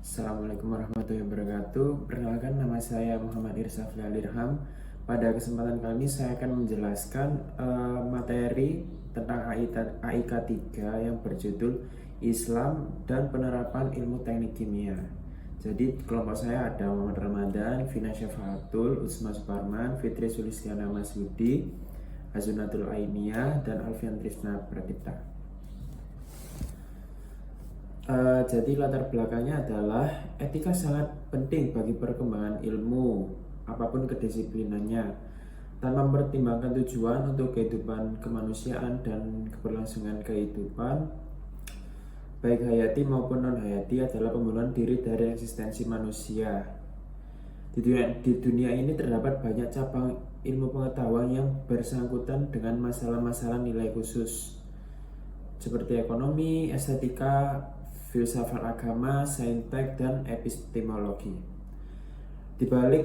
Assalamualaikum warahmatullahi wabarakatuh. Perkenalkan, nama saya Muhammad Irsafli Alirham. Pada kesempatan kali ini saya akan menjelaskan materi tentang AIK 3 yang berjudul Islam dan Penerapan Ilmu Teknik Kimia. Jadi kelompok saya ada Muhammad Ramadan, Vina Syafatul, Usma Suparman, Fitri Sulistiana Masudi, Azunatul Ainiyah, dan Alfian Trisna Pratipta. Jadi latar belakangnya adalah etika sangat penting bagi perkembangan ilmu apapun kedisiplinannya, tanpa mempertimbangkan tujuan untuk kehidupan kemanusiaan dan keberlangsungan kehidupan baik hayati maupun non hayati adalah pembunuhan diri dari eksistensi manusia. Di dunia ini terdapat banyak cabang ilmu pengetahuan yang bersangkutan dengan masalah-masalah nilai khusus seperti ekonomi, estetika, filsafat agama, saintek, dan epistemologi. Di balik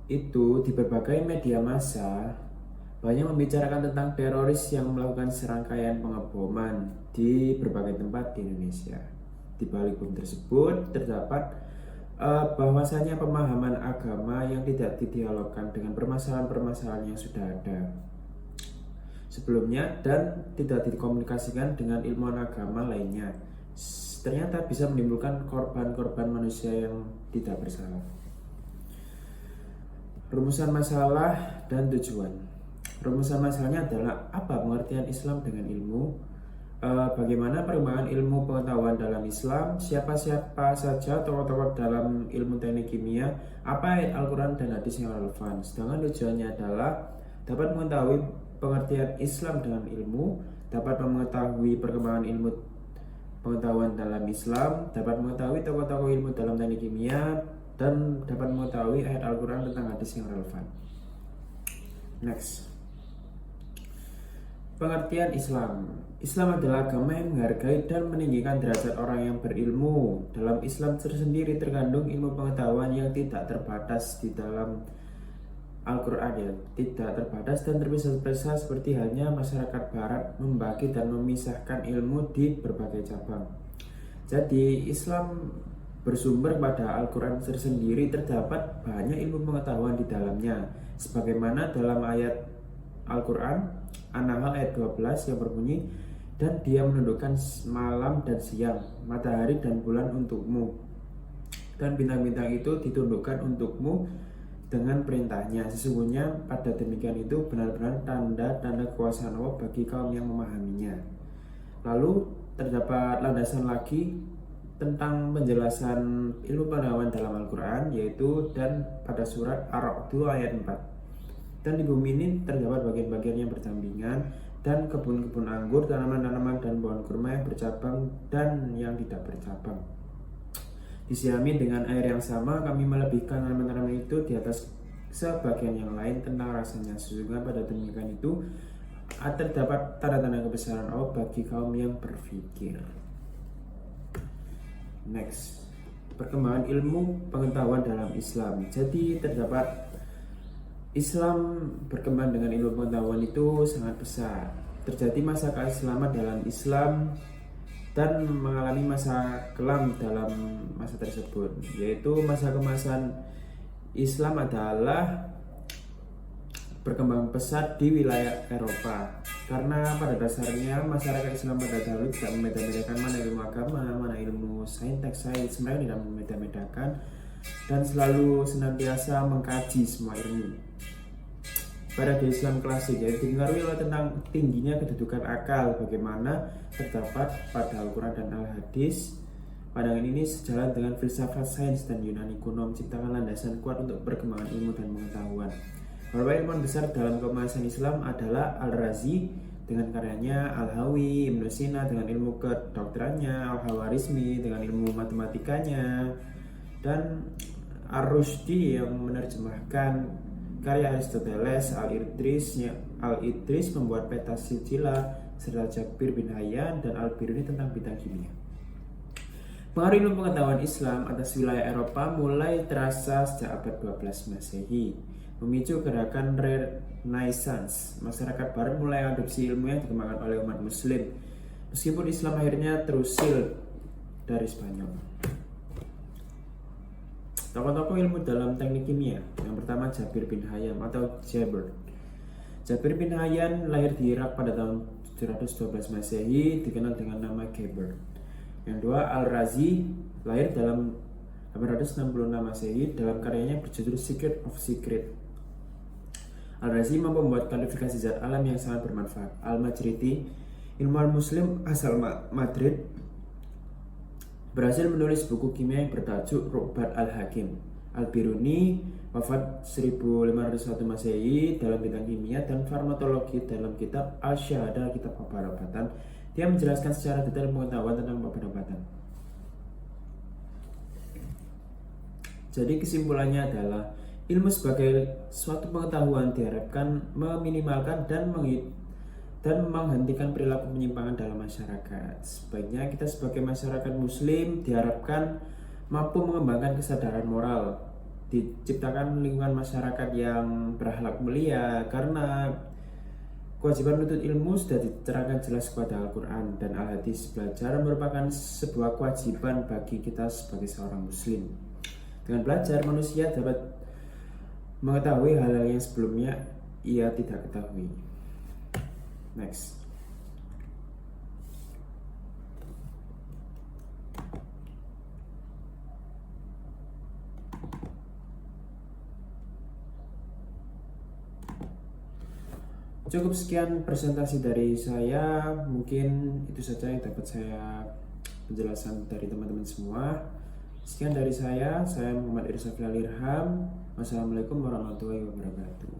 itu, di berbagai media massa banyak membicarakan tentang teroris yang melakukan serangkaian pengeboman di berbagai tempat di Indonesia. Di balik bom tersebut terdapat bahwasanya pemahaman agama yang tidak didialogkan dengan permasalahan-permasalahan yang sudah ada sebelumnya dan tidak dikomunikasikan dengan ilmuwan agama lainnya, ternyata bisa menimbulkan korban-korban manusia yang tidak bersalah. Rumusan masalah dan tujuan. Rumusan masalahnya adalah apa pengertian Islam dengan ilmu, bagaimana perkembangan ilmu pengetahuan dalam Islam, siapa-siapa saja tokoh-tokoh dalam ilmu teknik kimia, apa ayat Al-Quran dan hadis yang relevan. Sedangkan tujuannya adalah dapat mengetahui pengertian Islam dengan ilmu, dapat mengetahui perkembangan ilmu pengetahuan dalam Islam, dapat mengetahui tokoh-tokoh ilmu dalam teknik kimia, dan dapat mengetahui ayat Al-Quran tentang hadis yang relevan. Next, pengertian Islam. Islam adalah agama yang menghargai dan meninggikan derajat orang yang berilmu. Dalam Islam tersendiri terkandung ilmu pengetahuan yang tidak terbatas di dalam Al-Quran, ya, tidak terbatas dan terpisah-pisah seperti halnya masyarakat barat membagi dan memisahkan ilmu di berbagai cabang. Jadi Islam bersumber pada Al-Quran tersendiri, terdapat banyak ilmu pengetahuan di dalamnya, sebagaimana dalam ayat Al-Quran An-Nahl ayat 12 yang berbunyi, dan dia menundukkan malam dan siang, matahari dan bulan untukmu, dan bintang-bintang itu ditundukkan untukmu dengan perintahnya. Sesungguhnya pada demikian itu benar-benar tanda-tanda kekuasaan Allah bagi kaum yang memahaminya. Lalu terdapat landasan lagi tentang penjelasan ilmu pengetahuan dalam Al-Quran, yaitu dan pada surat Ar-Ra'd 2 ayat 4. Dan di bumi ini terdapat bagian-bagian yang berdampingan dan kebun-kebun anggur, tanaman-tanaman dan pohon kurma yang bercabang dan yang tidak bercabang. Disirami dengan air yang sama, kami melebihkan tanaman-tanaman itu di atas sebagian yang lain tentang rasanya. Sesungguhnya pada demikian itu terdapat tanda-tanda kebesaran Allah bagi kaum yang berpikir. Next, perkembangan ilmu pengetahuan dalam Islam. Jadi terdapat Islam berkembang dengan ilmu pengetahuan itu sangat besar. Terjadi masa keislaman dalam Islam dan mengalami masa kelam dalam masa tersebut, yaitu masa kemasan Islam adalah berkembang pesat di wilayah Eropa, karena pada dasarnya masyarakat Islam pada dahulu tidak membeda-bedakan mana ilmu agama, mana ilmu saintek, mereka tidak membeda-bedakan dan selalu senantiasa mengkaji semua ilmu. Pada Islam klasik, yaitu dipengaruhi oleh tentang tingginya kedudukan akal, bagaimana terdapat pada Al-Quran dan Al-Hadis. Pandangan ini sejalan dengan filsafat sains dan Yunani kuno, menciptakan landasan kuat untuk perkembangan ilmu dan pengetahuan. Beberapa ilmuwan besar dalam kemasan Islam adalah Al-Razi dengan karyanya, Al-Hawi, Ibnu Sina dengan ilmu kedokterannya, Al-Hawarizmi dengan ilmu matematikanya, dan Ar-Rushdie yang menerjemahkan karya Aristoteles. Al-Idris membuat peta silsilah, serta Jabir bin Hayyan dan Al-Biruni tentang bidang kimia. Pengaruh ilmu pengetahuan Islam atas wilayah Eropa mulai terasa sejak abad 12 Masehi, memicu gerakan Renaissance. Masyarakat Barat mulai adopsi ilmu yang dikembangkan oleh umat Muslim, meskipun Islam akhirnya terusir dari Spanyol. Tokoh-tokoh ilmu dalam teknik kimia. Yang pertama Jabir bin Hayyan atau Jabir. Jabir bin Hayyan lahir di Irak pada tahun 712 Masehi, dikenal dengan nama Geber. Yang dua Al-Razi, lahir dalam 866 Masehi, dalam karyanya berjudul Secret of Secret. Al-Razi mampu membuat kualifikasi zat alam yang sangat bermanfaat. Al-Majriti, ilmuwan muslim asal Madrid, berhasil menulis buku kimia yang bertajuk Rubat Al-Hakim. Al-Biruni, wafat 1501 Masehi, dalam bidang kimia dan farmakologi, dalam kitab Al-Syahada, kitab obat-obatan. Dia menjelaskan secara detail pengetahuan tentang obat-obatan. Jadi kesimpulannya adalah ilmu sebagai suatu pengetahuan diharapkan meminimalkan dan menghentikan perilaku penyimpangan dalam masyarakat. Sebaiknya kita sebagai masyarakat muslim diharapkan mampu mengembangkan kesadaran moral, diciptakan lingkungan masyarakat yang berakhlak mulia, karena kewajiban menuntut ilmu sudah diterangkan jelas kepada Al-Quran dan Al-Hadis. Belajar merupakan sebuah kewajiban bagi kita sebagai seorang muslim. Dengan belajar, manusia dapat mengetahui hal-hal yang sebelumnya ia tidak ketahui. Next. Cukup sekian presentasi dari saya. Mungkin itu saja yang dapat saya penjelasan dari teman-teman semua. Sekian dari saya Muhammad Irsafil Alirham. Wassalamualaikum warahmatullahi wabarakatuh.